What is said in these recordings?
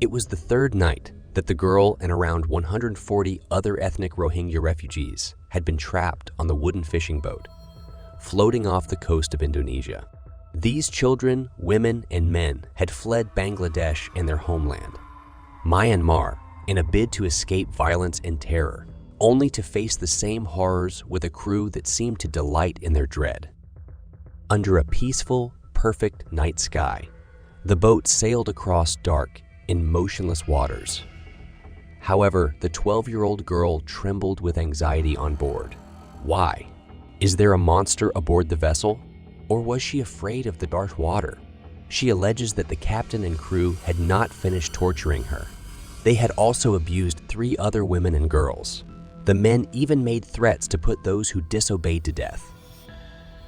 It was the third night that the girl and around 140 other ethnic Rohingya refugees had been trapped on the wooden fishing boat, floating off the coast of Indonesia. These children, women, and men had fled Bangladesh and their homeland, Myanmar, in a bid to escape violence and terror, only to face the same horrors with a crew that seemed to delight in their dread. Under a peaceful, perfect night sky, the boat sailed across dark in motionless waters. However, the 12-year-old girl trembled with anxiety on board. Why? Is there a monster aboard the vessel? Or was she afraid of the dark water? She alleges that the captain and crew had not finished torturing her. They had also abused 3 other women and girls. The men even made threats to put those who disobeyed to death.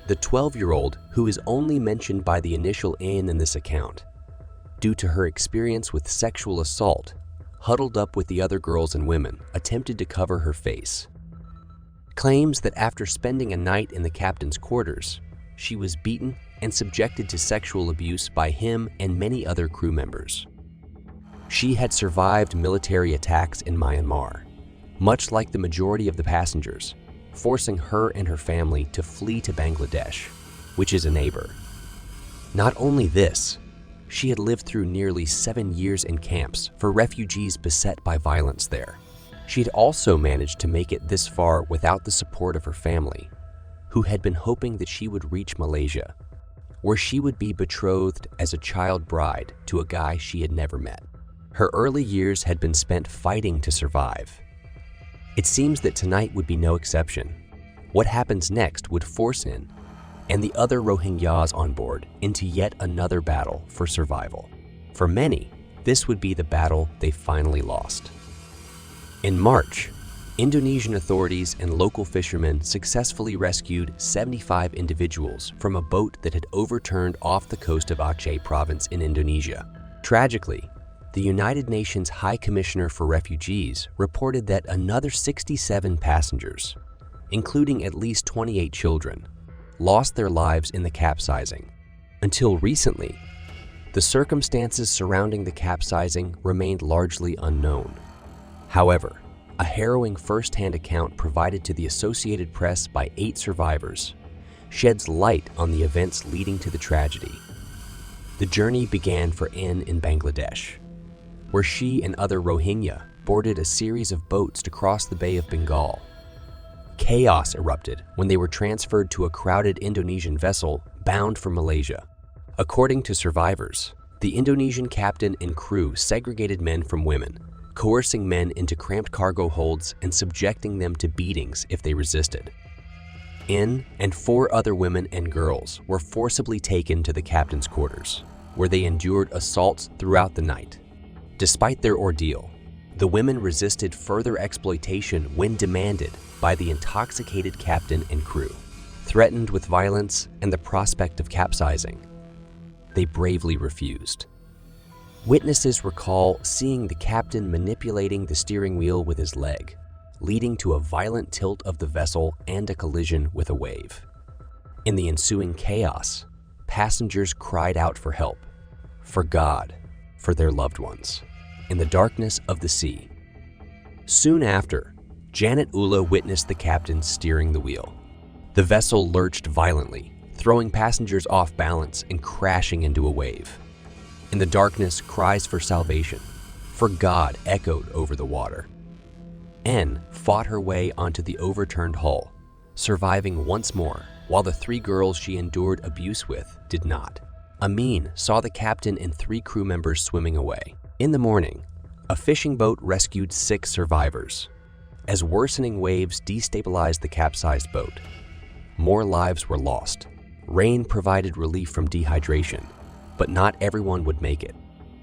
The 12-year-old, who is only mentioned by the initial "in" this account, due to her experience with sexual assault, huddled up with the other girls and women, attempted to cover her face. Claims that after spending a night in the captain's quarters, she was beaten and subjected to sexual abuse by him and many other crew members. She had survived military attacks in Myanmar, much like the majority of the passengers, forcing her and her family to flee to Bangladesh, which is a neighbor. Not only this, she had lived through nearly 7 years in camps for refugees beset by violence there. She had also managed to make it this far without the support of her family, who had been hoping that she would reach Malaysia, where she would be betrothed as a child bride to a guy she had never met. Her early years had been spent fighting to survive. It seems that tonight would be no exception. What happens next would force in and the other Rohingyas on board into yet another battle for survival. For many, this would be the battle they finally lost. In March, Indonesian authorities and local fishermen successfully rescued 75 individuals from a boat that had overturned off the coast of Aceh province in Indonesia. Tragically, the United Nations High Commissioner for Refugees reported that another 67 passengers, including at least 28 children, lost their lives in the capsizing. Until recently, the circumstances surrounding the capsizing remained largely unknown. However, a harrowing first-hand account provided to the Associated Press by 8 survivors sheds light on the events leading to the tragedy. The journey began for N in Bangladesh, where she and other Rohingya boarded a series of boats to cross the Bay of Bengal. Chaos erupted when they were transferred to a crowded Indonesian vessel bound for Malaysia. According to survivors, the Indonesian captain and crew segregated men from women, coercing men into cramped cargo holds and subjecting them to beatings if they resisted. In and 4 other women and girls were forcibly taken to the captain's quarters, where they endured assaults throughout the night. Despite their ordeal, the women resisted further exploitation when demanded by the intoxicated captain and crew. Threatened with violence and the prospect of capsizing, they bravely refused. Witnesses recall seeing the captain manipulating the steering wheel with his leg, leading to a violent tilt of the vessel and a collision with a wave. In the ensuing chaos, passengers cried out for help, for God, for their loved ones, in the darkness of the sea. Soon after, Janet Ula witnessed the captain steering the wheel. The vessel lurched violently, throwing passengers off balance and crashing into a wave. In the darkness, cries for salvation, for God, echoed over the water. N fought her way onto the overturned hull, surviving once more, while the 3 girls she endured abuse with did not. Amin saw the captain and 3 crew members swimming away. In the morning, a fishing boat rescued 6 survivors. As worsening waves destabilized the capsized boat, more lives were lost. Rain provided relief from dehydration, but not everyone would make it.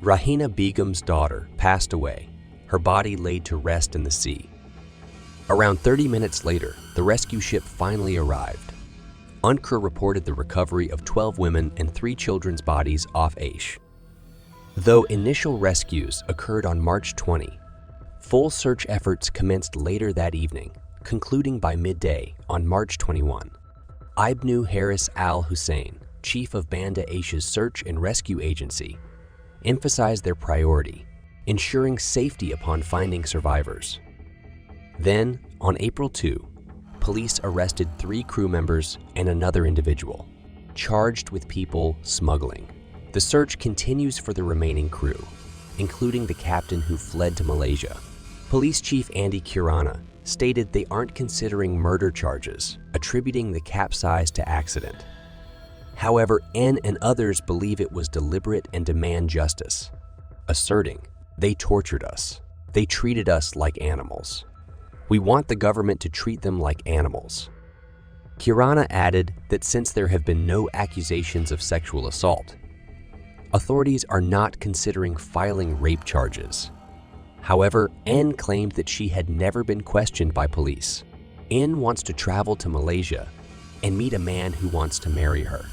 Rahina Begum's daughter passed away, her body laid to rest in the sea. Around 30 minutes later, the rescue ship finally arrived. UNCRA reported the recovery of 12 women and 3 children's bodies off Aish. Though initial rescues occurred on March 20, full search efforts commenced later that evening, concluding by midday on March 21. Ibnu Haris al-Hussein, chief of Banda Aish's search and rescue agency, emphasized their priority: ensuring safety upon finding survivors. Then, on April 2, police arrested 3 crew members and another individual, charged with people smuggling. The search continues for the remaining crew, including the captain who fled to Malaysia. Police Chief Andy Kirana stated they aren't considering murder charges, attributing the capsize to accident. However, N and others believe it was deliberate and demand justice, asserting, "They tortured us. They treated us like animals. We want the government to treat them like animals." Kirana added that since there have been no accusations of sexual assault, authorities are not considering filing rape charges. However, N claimed that she had never been questioned by police. N wants to travel to Malaysia and meet a man who wants to marry her.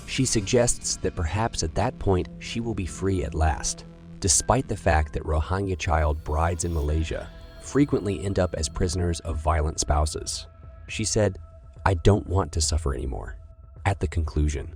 She suggests that perhaps at that point she will be free at last, despite the fact that Rohingya child brides in Malaysia frequently end up as prisoners of violent spouses. She said, "I don't want to suffer anymore." At the conclusion,